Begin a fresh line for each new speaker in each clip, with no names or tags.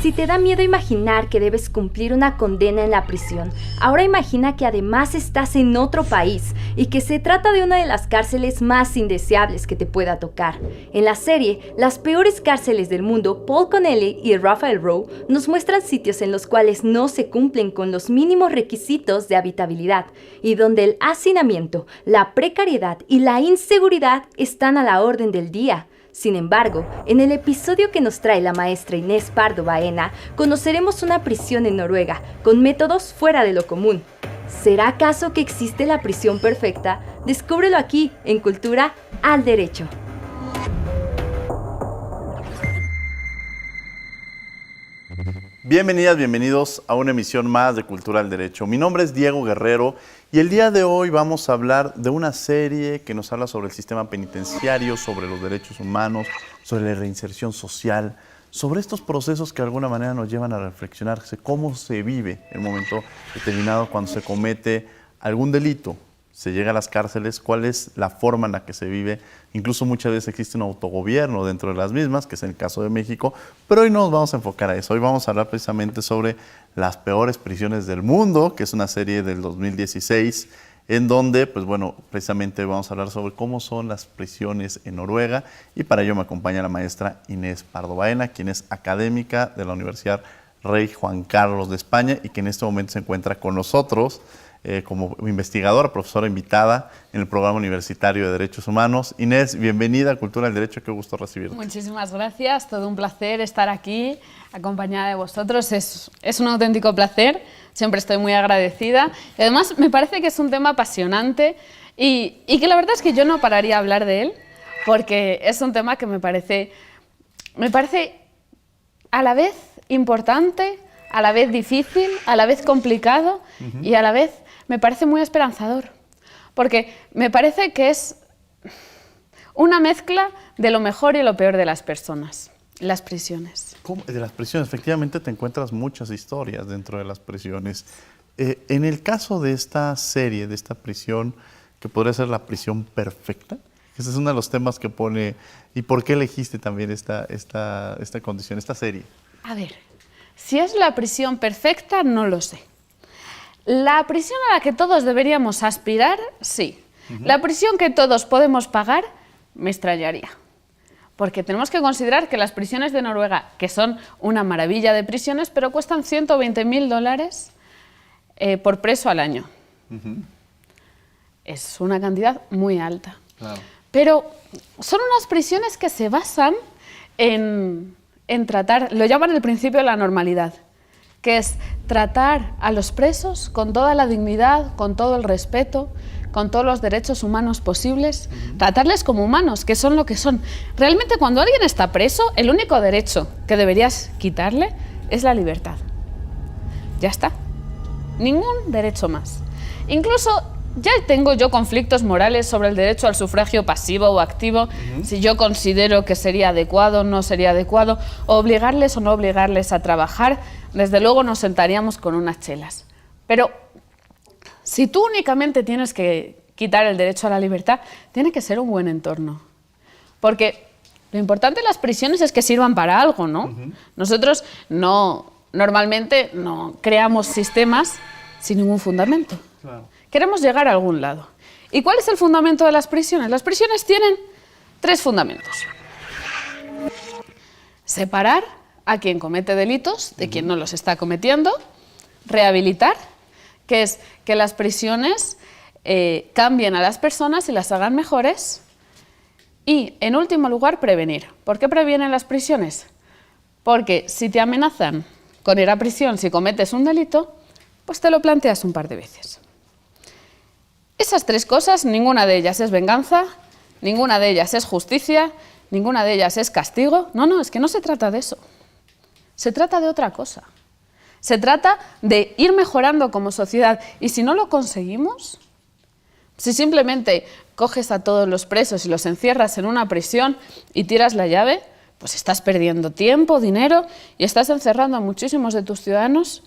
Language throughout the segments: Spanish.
Si te da miedo imaginar que debes cumplir una condena en la prisión, ahora imagina que además estás en otro país y que se trata de una de las cárceles más indeseables que te pueda tocar. En la serie, Las peores cárceles del mundo, Paul Connelly y Raphael Rowe nos muestran sitios en los cuales no se cumplen con los mínimos requisitos de habitabilidad y donde el hacinamiento, la precariedad y la inseguridad están a la orden del día. Sin embargo, en el episodio que nos trae la maestra Inés Pardo Baena, conoceremos una prisión en Noruega, con métodos fuera de lo común. ¿Será acaso que existe la prisión perfecta? Descúbrelo aquí, en Cultura al Derecho.
Bienvenidas, bienvenidos a una emisión más de Cultura al Derecho. Mi nombre es Diego Guerrero y el día de hoy vamos a hablar de una serie que nos habla sobre el sistema penitenciario, sobre los derechos humanos, sobre la reinserción social, sobre estos procesos que de alguna manera nos llevan a reflexionar cómo se vive en un momento determinado cuando se comete algún delito. Se llega a las cárceles, cuál es la forma en la que se vive. Incluso muchas veces existe un autogobierno dentro de las mismas, que es el caso de México, pero hoy no nos vamos a enfocar a eso. Hoy vamos a hablar precisamente sobre Las peores prisiones del mundo, que es una serie del 2016, en donde, pues bueno, precisamente vamos a hablar sobre cómo son las prisiones en Noruega, y para ello me acompaña la maestra Inés Pardo Baena, quien es académica de la Universidad Rey Juan Carlos de España y que en este momento se encuentra con nosotros como investigadora, profesora invitada en el Programa Universitario de Derechos Humanos. Inés, bienvenida a Cultura del Derecho, qué gusto recibirte.
Muchísimas gracias, todo un placer estar aquí acompañada de vosotros, es un auténtico placer, siempre estoy muy agradecida. Y además me parece que es un tema apasionante y que la verdad es que yo no pararía de hablar de él, porque es un tema que me parece a la vez importante, a la vez difícil, a la vez complicado y a la vez me parece muy esperanzador, porque me parece que es una mezcla de lo mejor y lo peor de las personas, las prisiones.
¿Cómo? De las prisiones, efectivamente te encuentras muchas historias dentro de las prisiones. En el caso de esta serie, de esta prisión, que podría ser la prisión perfecta, ese es uno de los temas que pone. ¿Y por qué elegiste también esta condición, esta serie?
A ver, si es la prisión perfecta, no lo sé. La prisión a la que todos deberíamos aspirar, sí. La prisión que todos podemos pagar, me extrañaría. Porque tenemos que considerar que las prisiones de Noruega, que son una maravilla de prisiones, pero cuestan $120.000 por preso al año. Es una cantidad muy alta.
Claro.
Pero son unas prisiones que se basan en tratar, lo llaman el principio de la normalidad, que es tratar a los presos con toda la dignidad, con todo el respeto, con todos los derechos humanos posibles, tratarles como humanos, que son lo que son. Realmente cuando alguien está preso, el único derecho que deberías quitarle es la libertad. Ya está. Ningún derecho más. Incluso ya tengo yo conflictos morales sobre el derecho al sufragio pasivo o activo, si yo considero que sería adecuado o no sería adecuado, obligarles o no obligarles a trabajar. Desde luego nos sentaríamos con unas chelas. Pero si tú únicamente tienes que quitar el derecho a la libertad, tiene que ser un buen entorno. Porque lo importante en las prisiones es que sirvan para algo, ¿no? Nosotros normalmente no creamos sistemas sin ningún fundamento.
Claro.
Queremos llegar a algún lado. ¿Y cuál es el fundamento de las prisiones? Las prisiones tienen 3 fundamentos. Separar a quien comete delitos de quien no los está cometiendo. Rehabilitar, que es que las prisiones cambien a las personas y las hagan mejores. Y, en último lugar, prevenir. ¿Por qué previenen las prisiones? Porque si te amenazan con ir a prisión si cometes un delito, pues te lo planteas un par de veces. Esas 3 cosas, ninguna de ellas es venganza, ninguna de ellas es justicia, ninguna de ellas es castigo. No, es que no se trata de eso. Se trata de otra cosa. Se trata de ir mejorando como sociedad. Y si no lo conseguimos, si simplemente coges a todos los presos y los encierras en una prisión y tiras la llave, pues estás perdiendo tiempo, dinero y estás encerrando a muchísimos de tus ciudadanos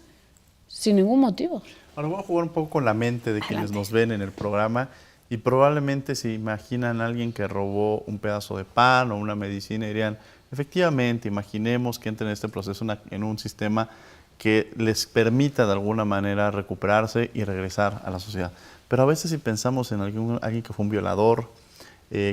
sin ningún motivo.
Ahora voy a jugar un poco con la mente de quienes nos ven en el programa y probablemente se imaginan a alguien que robó un pedazo de pan o una medicina y dirían, Efectivamente, imaginemos que entren en este proceso en un sistema que les permita de alguna manera recuperarse y regresar a la sociedad. Pero a veces si pensamos en alguien que fue un violador,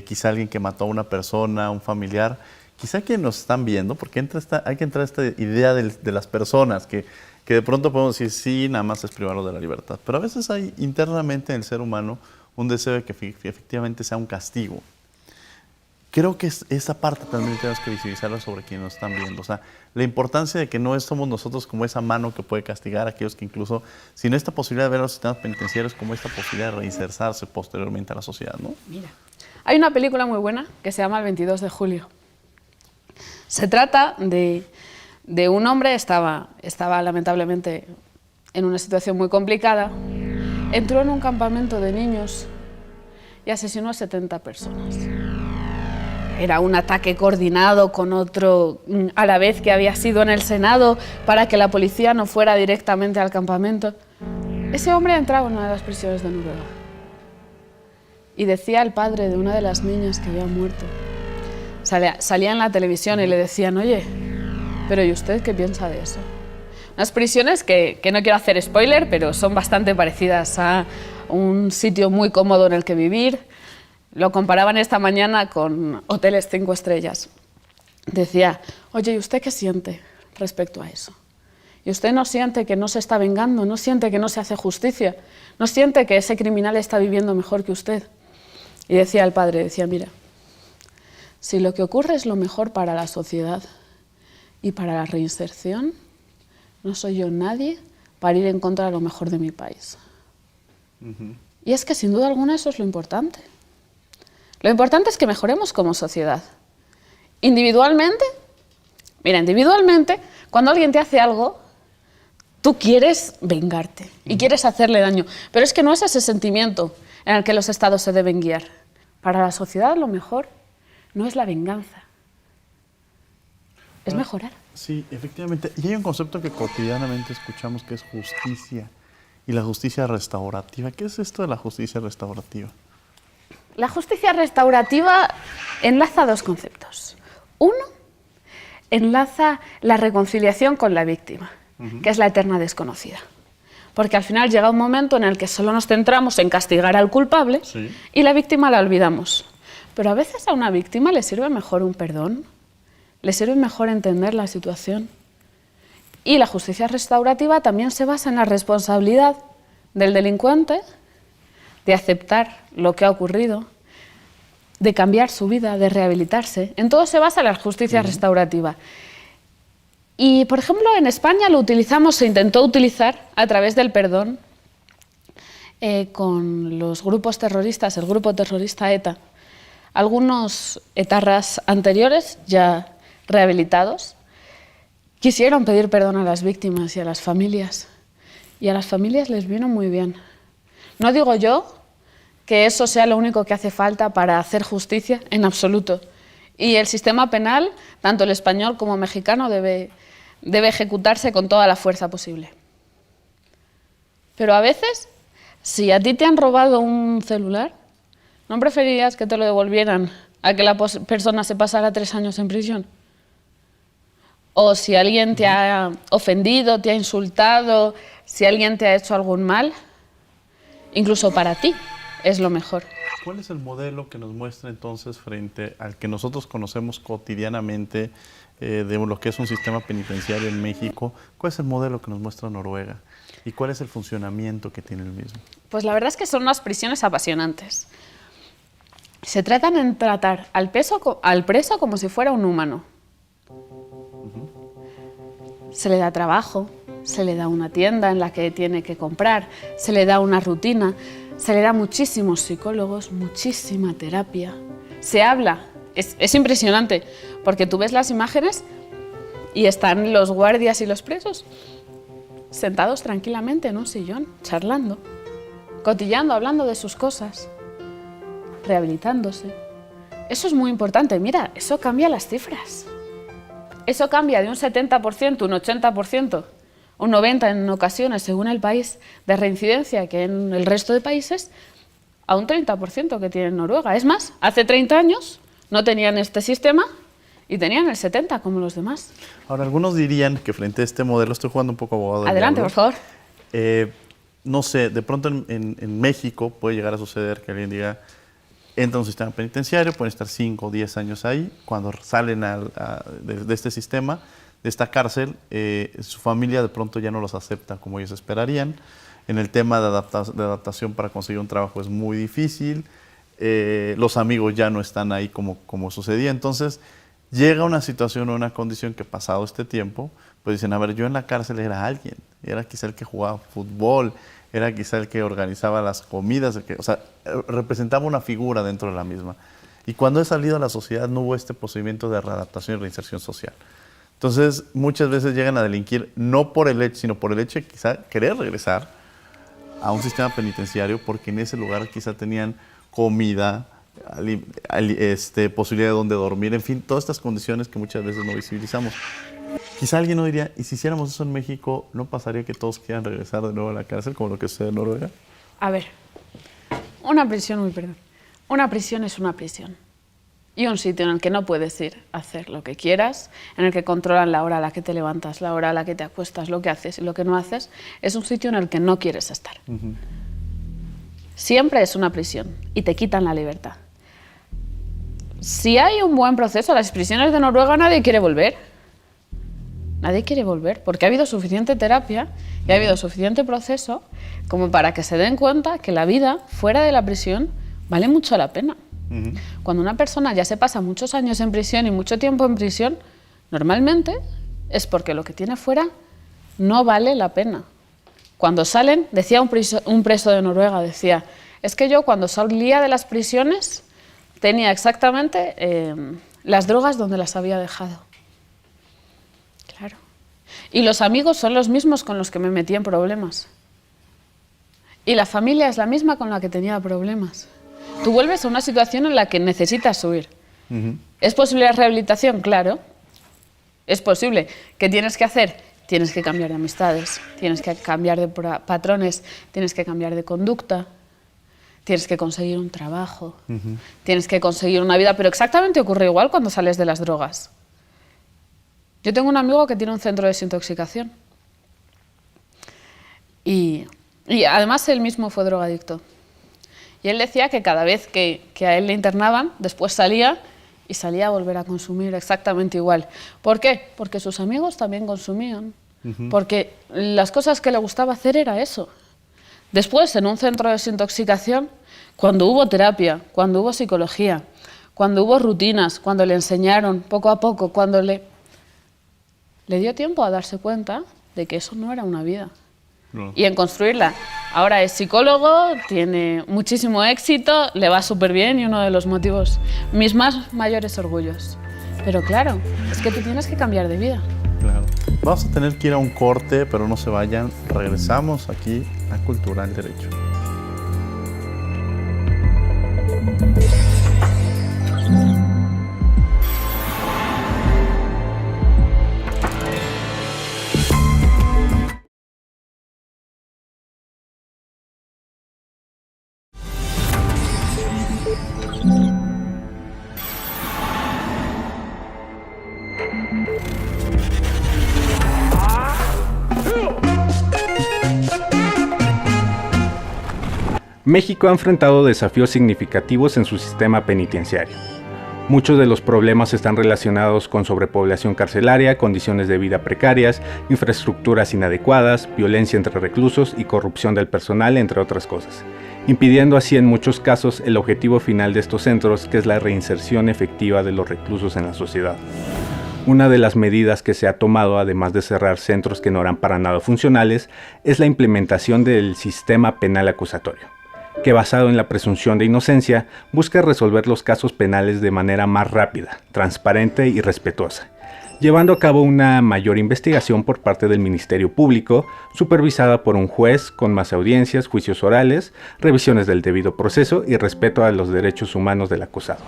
quizá alguien que mató a una persona, un familiar, quizá que nos están viendo, porque hay que entrar a esta idea de las personas, que de pronto podemos decir, sí, nada más es privarlo de la libertad. Pero a veces hay internamente en el ser humano un deseo de que efectivamente sea un castigo. Creo que esa parte también tenemos que visibilizarla sobre quienes nos están viendo. O sea, la importancia de que no somos nosotros como esa mano que puede castigar a aquellos que incluso, sin esta posibilidad de ver a los sistemas penitenciarios como esta posibilidad de reinsertarse posteriormente a la sociedad, ¿no?
Mira, hay una película muy buena que se llama El 22 de julio. Se trata de un hombre, estaba lamentablemente en una situación muy complicada, entró en un campamento de niños y asesinó a 70 personas. Era un ataque coordinado con otro, a la vez que había sido en el Senado, para que la policía no fuera directamente al campamento. Ese hombre ha entrado en una de las prisiones de Noruega. Y decía al padre de una de las niñas que había muerto, salía en la televisión y le decían, oye, pero ¿y usted qué piensa de eso? Unas prisiones que no quiero hacer spoiler, pero son bastante parecidas a un sitio muy cómodo en el que vivir. Lo comparaban esta mañana con hoteles 5 estrellas. Decía, oye, ¿y usted qué siente respecto a eso? ¿Y usted no siente que no se está vengando? ¿No siente que no se hace justicia? ¿No siente que ese criminal está viviendo mejor que usted? Y decía el padre, decía, mira, si lo que ocurre es lo mejor para la sociedad y para la reinserción, no soy yo nadie para ir en contra de lo mejor de mi país. Y es que sin duda alguna eso es lo importante. Lo importante es que mejoremos como sociedad. Individualmente, mira, individualmente, cuando alguien te hace algo, tú quieres vengarte y quieres hacerle daño. Pero es que no es ese sentimiento en el que los estados se deben guiar. Para la sociedad lo mejor no es la venganza, es mejorar.
Sí, efectivamente. Y hay un concepto que cotidianamente escuchamos que es justicia y la justicia restaurativa. ¿Qué es esto de la justicia restaurativa?
La justicia restaurativa enlaza dos conceptos. Uno, enlaza la reconciliación con la víctima, que es la eterna desconocida. Porque al final llega un momento en el que solo nos centramos en castigar al culpable y la víctima la olvidamos. Pero a veces a una víctima le sirve mejor un perdón, le sirve mejor entender la situación. Y la justicia restaurativa también se basa en la responsabilidad del delincuente de aceptar lo que ha ocurrido, de cambiar su vida, de rehabilitarse. En todo se basa la justicia restaurativa. Y, por ejemplo, en España se intentó utilizar a través del perdón con los grupos terroristas, el grupo terrorista ETA. Algunos etarras anteriores, ya rehabilitados, quisieron pedir perdón a las víctimas y a las familias. Y a las familias les vino muy bien. No digo yo que eso sea lo único que hace falta para hacer justicia, en absoluto. Y el sistema penal, tanto el español como el mexicano, debe ejecutarse con toda la fuerza posible. Pero a veces, si a ti te han robado un celular, ¿no preferirías que te lo devolvieran a que la persona se pasara 3 años en prisión? O si alguien te ha ofendido, te ha insultado, si alguien te ha hecho algún mal, incluso para ti es lo mejor.
¿Cuál es el modelo que nos muestra entonces frente al que nosotros conocemos cotidianamente de lo que es un sistema penitenciario en México? ¿Cuál es el modelo que nos muestra Noruega? ¿Y cuál es el funcionamiento que tiene el mismo?
Pues la verdad es que son unas prisiones apasionantes. Se tratan en tratar al preso como si fuera un humano. Se le da trabajo, se le da una tienda en la que tiene que comprar, se le da una rutina, se le da muchísimos psicólogos, muchísima terapia. Se habla, es impresionante, porque tú ves las imágenes y están los guardias y los presos sentados tranquilamente en un sillón, charlando, cotillando, hablando de sus cosas, rehabilitándose. Eso es muy importante. Mira, eso cambia las cifras. Eso cambia de un 70%, un 80%, un 90% en ocasiones, según el país, de reincidencia que en el resto de países, a un 30% que tiene Noruega. Es más, hace 30 años no tenían este sistema y tenían el 70 como los demás.
Ahora, algunos dirían que frente a este modelo, estoy jugando un poco abogado del
Adelante,
diablo,
por favor.
No sé, de pronto en México puede llegar a suceder que alguien diga, entra a un sistema penitenciario, pueden estar 5 o 10 años ahí, cuando salen de este sistema, de esta cárcel, su familia de pronto ya no los acepta como ellos esperarían. En el tema de adaptación para conseguir un trabajo es muy difícil, los amigos ya no están ahí como sucedía. Entonces llega una situación o una condición que pasado este tiempo, pues dicen, a ver, yo en la cárcel era alguien, era quizá el que jugaba fútbol, era quizá el que organizaba las comidas, o sea, representaba una figura dentro de la misma. Y cuando he salido a la sociedad no hubo este procedimiento de readaptación y reinserción social. Entonces, muchas veces llegan a delinquir no por el hecho, sino por el hecho de quizá querer regresar a un sistema penitenciario porque en ese lugar quizá tenían comida, posibilidad de donde dormir, en fin, todas estas condiciones que muchas veces no visibilizamos. Quizá alguien no diría, ¿y si hiciéramos eso en México, no pasaría que todos quieran regresar de nuevo a la cárcel como lo que sucede en Noruega?
A ver, una prisión es una prisión. Y un sitio en el que no puedes ir a hacer lo que quieras, en el que controlan la hora a la que te levantas, la hora a la que te acuestas, lo que haces y lo que no haces, es un sitio en el que no quieres estar. Siempre es una prisión y te quitan la libertad. Si hay un buen proceso, a las prisiones de Noruega nadie quiere volver. Nadie quiere volver porque ha habido suficiente terapia y ha habido suficiente proceso como para que se den cuenta que la vida fuera de la prisión vale mucho la pena. Cuando una persona ya se pasa muchos años en prisión y mucho tiempo en prisión, normalmente es porque lo que tiene fuera no vale la pena. Cuando salen, decía un preso de Noruega, decía, es que yo cuando salía de las prisiones tenía exactamente las drogas donde las había dejado. Claro. Y los amigos son los mismos con los que me metí en problemas. Y la familia es la misma con la que tenía problemas. Tú vuelves a una situación en la que necesitas huir. ¿Es posible la rehabilitación? Claro. Es posible. ¿Qué tienes que hacer? Tienes que cambiar de amistades, tienes que cambiar de patrones, tienes que cambiar de conducta, tienes que conseguir un trabajo, tienes que conseguir una vida, pero exactamente ocurre igual cuando sales de las drogas. Yo tengo un amigo que tiene un centro de desintoxicación y además él mismo fue drogadicto. Y él decía que cada vez que a él le internaban, después salía y salía a volver a consumir exactamente igual. ¿Por qué? Porque sus amigos también consumían, porque las cosas que le gustaba hacer era eso. Después, en un centro de desintoxicación, cuando hubo terapia, cuando hubo psicología, cuando hubo rutinas, cuando le enseñaron poco a poco, cuando le dio tiempo a darse cuenta de que eso no era una vida. No. Y en construirla. Ahora es psicólogo, tiene muchísimo éxito, le va súper bien y uno de los motivos, mis más mayores orgullos. Pero claro, es que tú tienes que cambiar de vida.
Claro. Vamos a tener que ir a un corte, pero no se vayan. Regresamos aquí a Cultura del Derecho.
México ha enfrentado desafíos significativos en su sistema penitenciario. Muchos de los problemas están relacionados con sobrepoblación carcelaria, condiciones de vida precarias, infraestructuras inadecuadas, violencia entre reclusos y corrupción del personal, entre otras cosas, impidiendo así en muchos casos el objetivo final de estos centros, que es la reinserción efectiva de los reclusos en la sociedad. Una de las medidas que se ha tomado, además de cerrar centros que no eran para nada funcionales, es la implementación del sistema penal acusatorio, que basado en la presunción de inocencia, busca resolver los casos penales de manera más rápida, transparente y respetuosa, llevando a cabo una mayor investigación por parte del Ministerio Público, supervisada por un juez con más audiencias, juicios orales, revisiones del debido proceso y respeto a los derechos humanos del acusado.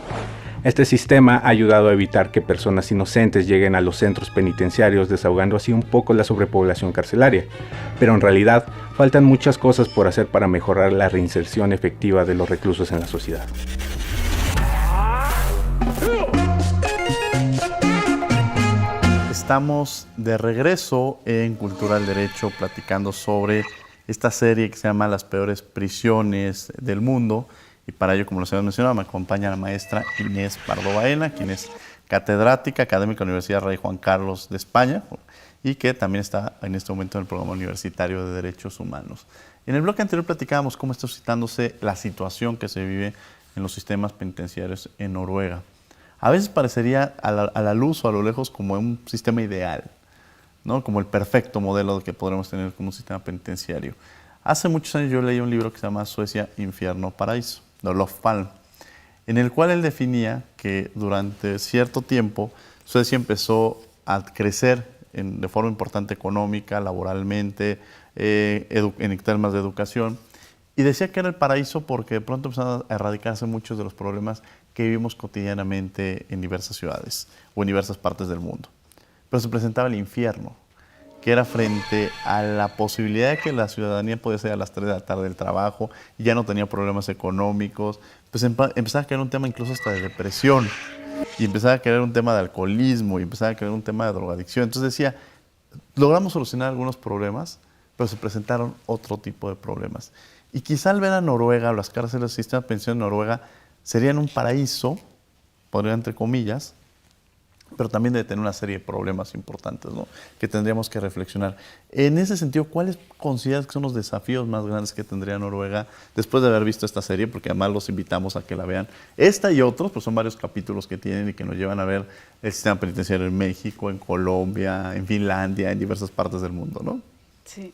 Este sistema ha ayudado a evitar que personas inocentes lleguen a los centros penitenciarios, desahogando así un poco la sobrepoblación carcelaria. Pero en realidad, faltan muchas cosas por hacer para mejorar la reinserción efectiva de los reclusos en la sociedad.
Estamos de regreso en Cultura del Derecho platicando sobre esta serie que se llama Las peores prisiones del mundo. Y para ello, como lo habíamos mencionado, me acompaña la maestra Inés Pardo Baena, quien es catedrática académica de la Universidad Rey Juan Carlos de España y que también está en este momento en el Programa Universitario de Derechos Humanos. En el bloque anterior platicábamos cómo está suscitándose la situación que se vive en los sistemas penitenciarios en Noruega. A veces parecería a la luz o a lo lejos como un sistema ideal, ¿no? Como el perfecto modelo que podremos tener como un sistema penitenciario. Hace muchos años yo leí un libro que se llama Suecia, Infierno, Paraíso, de Olof Palme, en el cual él definía que durante cierto tiempo Suecia empezó a crecer de forma importante económica, laboralmente, en temas de educación, y decía que era el paraíso porque de pronto empezaron a erradicarse muchos de los problemas que vivimos cotidianamente en diversas ciudades o en diversas partes del mundo. Pero se presentaba el infierno, que era frente a la posibilidad de que la ciudadanía podía salir a las 3 de la tarde del trabajo y ya no tenía problemas económicos, pues empezaba a crear un tema incluso hasta de depresión, y empezaba a crear un tema de alcoholismo, y empezaba a crear un tema de drogadicción. Entonces decía, logramos solucionar algunos problemas, pero se presentaron otro tipo de problemas. Y quizá al ver a Noruega, las cárceles del sistema de pensión de Noruega, serían un paraíso, podría entre comillas, pero también debe tener una serie de problemas importantes, ¿no?, que tendríamos que reflexionar. En ese sentido, ¿cuáles consideras que son los desafíos más grandes que tendría Noruega después de haber visto esta serie? Porque además los invitamos a que la vean. Esta y otros, pues son varios capítulos que tienen y que nos llevan a ver el sistema penitenciario en México, en Colombia, en Finlandia, en diversas partes del mundo, ¿no?
Sí,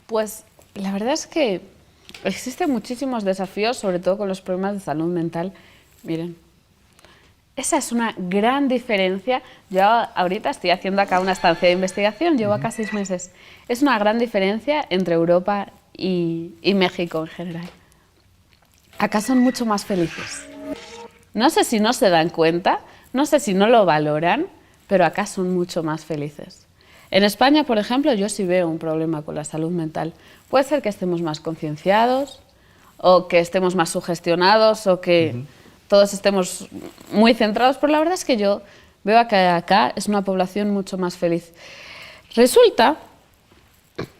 pues la verdad es que existen muchísimos desafíos, sobre todo con los problemas de salud mental. Miren, esa es una gran diferencia. Yo ahorita estoy haciendo acá una estancia de investigación, llevo acá 6 meses. Es una gran diferencia entre Europa y México en general. Acá son mucho más felices. No sé si no se dan cuenta, no sé si no lo valoran, pero acá son mucho más felices. En España, por ejemplo, yo sí veo un problema con la salud mental. Puede ser que estemos más concienciados, o que estemos más sugestionados, o que todos estemos muy centrados, pero la verdad es que yo veo que acá es una población mucho más feliz. Resulta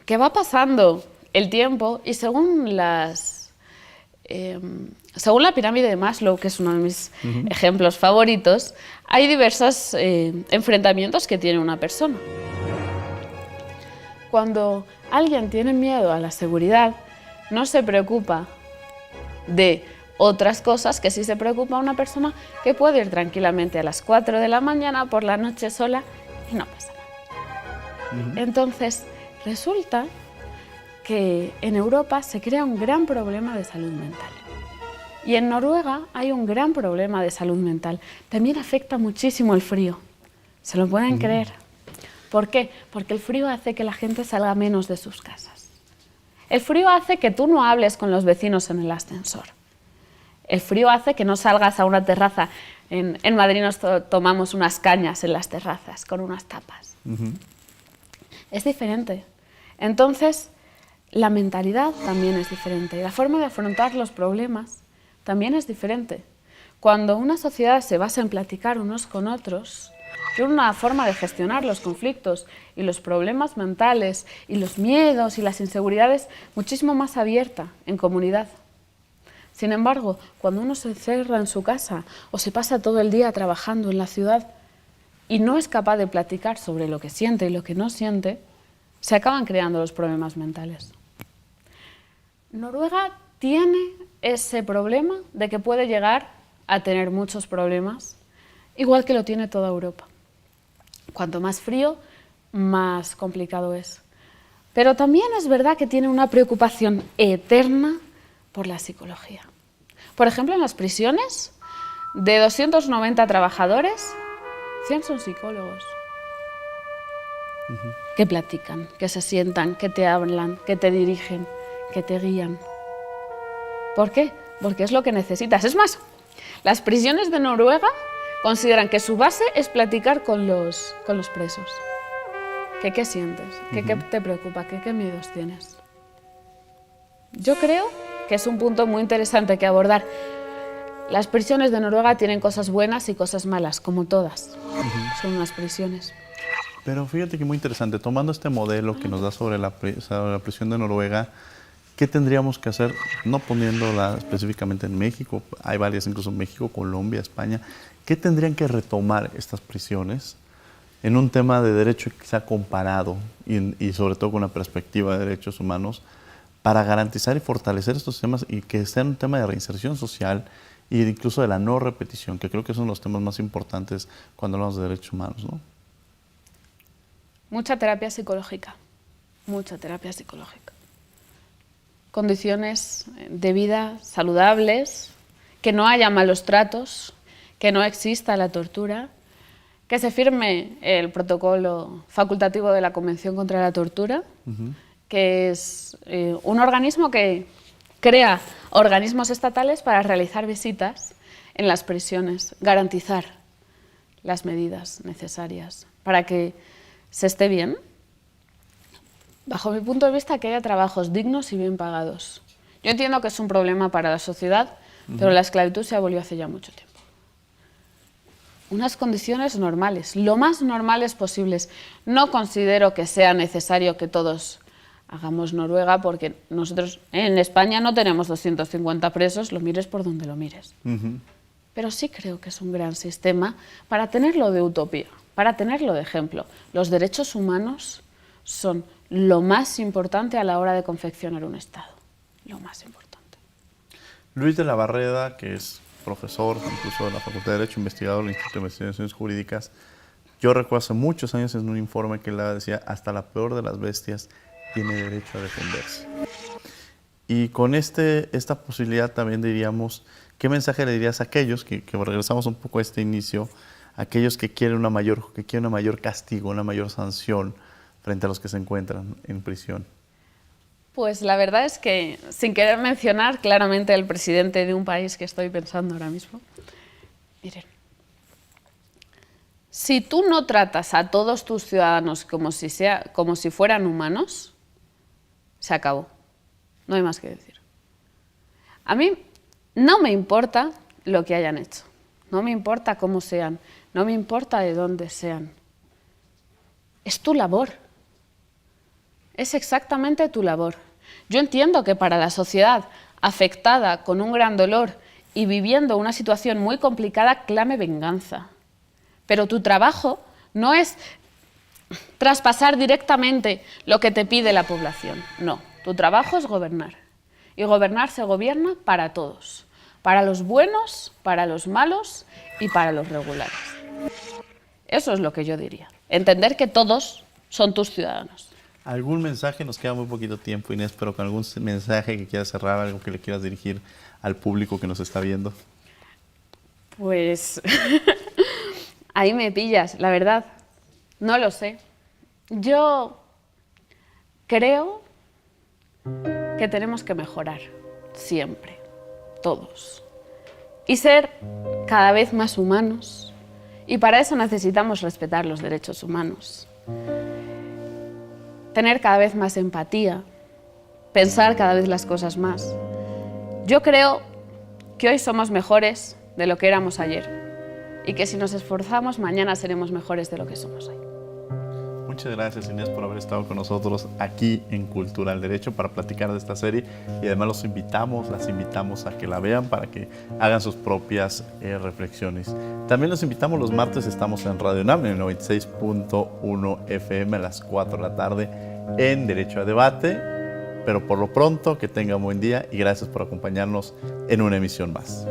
que va pasando el tiempo y según la pirámide de Maslow, que es uno de mis ejemplos favoritos, hay diversos enfrentamientos que tiene una persona. Cuando alguien tiene miedo a la seguridad, no se preocupa de otras cosas que sí se preocupa una persona que puede ir tranquilamente a las 4 de la mañana por la noche sola y no pasa nada. Entonces, resulta que en Europa se crea un gran problema de salud mental. Y en Noruega hay un gran problema de salud mental. También afecta muchísimo el frío. ¿Se lo pueden creer? ¿Por qué? Porque el frío hace que la gente salga menos de sus casas. El frío hace que tú no hables con los vecinos en el ascensor. El frío hace que no salgas a una terraza. En Madrid nos tomamos unas cañas en las terrazas con unas tapas. Es diferente. Entonces, la mentalidad también es diferente. Y la forma de afrontar los problemas también es diferente. Cuando una sociedad se basa en platicar unos con otros, tiene una forma de gestionar los conflictos y los problemas mentales y los miedos y las inseguridades muchísimo más abierta en comunidad. Sin embargo, cuando uno se encerra en su casa o se pasa todo el día trabajando en la ciudad y no es capaz de platicar sobre lo que siente y lo que no siente, se acaban creando los problemas mentales. Noruega tiene ese problema de que puede llegar a tener muchos problemas, igual que lo tiene toda Europa. Cuanto más frío, más complicado es. Pero también es verdad que tiene una preocupación eterna por la psicología. Por ejemplo, en las prisiones, de 290 trabajadores, 100 son psicólogos. Que platican, que se sientan, que te hablan, que te dirigen, que te guían. ¿Por qué? Porque es lo que necesitas. Es más, las prisiones de Noruega consideran que su base es platicar con los presos. ¿Qué sientes? ¿Qué te preocupa? ¿Qué miedos tienes? Yo creo que es un punto muy interesante que abordar. Las prisiones de Noruega tienen cosas buenas y cosas malas, como todas. Son unas prisiones.
Pero fíjate que muy interesante, tomando este modelo que nos da sobre la prisión de Noruega, ¿qué tendríamos que hacer? No poniéndola específicamente en México, hay varias incluso en México, Colombia, España. ¿Qué tendrían que retomar estas prisiones en un tema de derecho quizá comparado y sobre todo con una perspectiva de derechos humanos para garantizar y fortalecer estos temas y que sea un tema de reinserción social e incluso de la no repetición, que creo que son los temas más importantes cuando hablamos de derechos humanos, ¿no?
Mucha terapia psicológica, mucha terapia psicológica. Condiciones de vida saludables, que no haya malos tratos, que no exista la tortura, que se firme el protocolo facultativo de la Convención contra la Tortura, que es un organismo que crea organismos estatales para realizar visitas en las prisiones, garantizar las medidas necesarias para que se esté bien. Bajo mi punto de vista, que haya trabajos dignos y bien pagados. Yo entiendo que es un problema para la sociedad, pero la esclavitud se abolió hace ya mucho tiempo. Unas condiciones normales, lo más normales posibles. No considero que sea necesario que todos hagamos Noruega, porque nosotros en España no tenemos 250 presos, lo mires por donde lo mires. Pero sí creo que es un gran sistema para tenerlo de utopía, para tenerlo de ejemplo. Los derechos humanos son lo más importante a la hora de confeccionar un Estado, lo más importante.
Luis de la Barreda, que es profesor incluso de la Facultad de Derecho, investigador del Instituto de Investigaciones Jurídicas, yo recuerdo hace muchos años en un informe que él decía, hasta la peor de las bestias tiene derecho a defenderse. Y con esta posibilidad también diríamos, ¿qué mensaje le dirías a aquellos, que regresamos un poco a este inicio, aquellos que quieren un mayor castigo, una mayor sanción frente a los que se encuentran en prisión?
Pues la verdad es que, sin querer mencionar claramente el presidente de un país que estoy pensando ahora mismo, miren, si tú no tratas a todos tus ciudadanos como si fueran humanos, se acabó. No hay más que decir. A mí no me importa lo que hayan hecho, no me importa cómo sean, no me importa de dónde sean. Es tu labor. Es exactamente tu labor. Yo entiendo que para la sociedad afectada con un gran dolor y viviendo una situación muy complicada clame venganza. Pero tu trabajo no es traspasar directamente lo que te pide la población. No, tu trabajo es gobernar. Y gobernar se gobierna para todos. Para los buenos, para los malos y para los regulares. Eso es lo que yo diría. Entender que todos son tus ciudadanos.
¿Algún mensaje? Nos queda muy poquito tiempo, Inés, pero con algún mensaje que quieras cerrar, algo que le quieras dirigir al público que nos está viendo.
Pues ahí me pillas, la verdad. No lo sé. Yo creo que tenemos que mejorar siempre, todos. Y ser cada vez más humanos. Y para eso necesitamos respetar los derechos humanos. Tener cada vez más empatía, pensar cada vez las cosas más. Yo creo que hoy somos mejores de lo que éramos ayer y que si nos esforzamos mañana seremos mejores de lo que somos hoy.
Muchas gracias, Inés, por haber estado con nosotros aquí en Cultura al Derecho para platicar de esta serie y además las invitamos a que la vean para que hagan sus propias reflexiones. También los invitamos los martes, estamos en Radio UNAM en el 96.1 FM a las 4 de la tarde en Derecho a Debate, pero por lo pronto que tengan buen día y gracias por acompañarnos en una emisión más.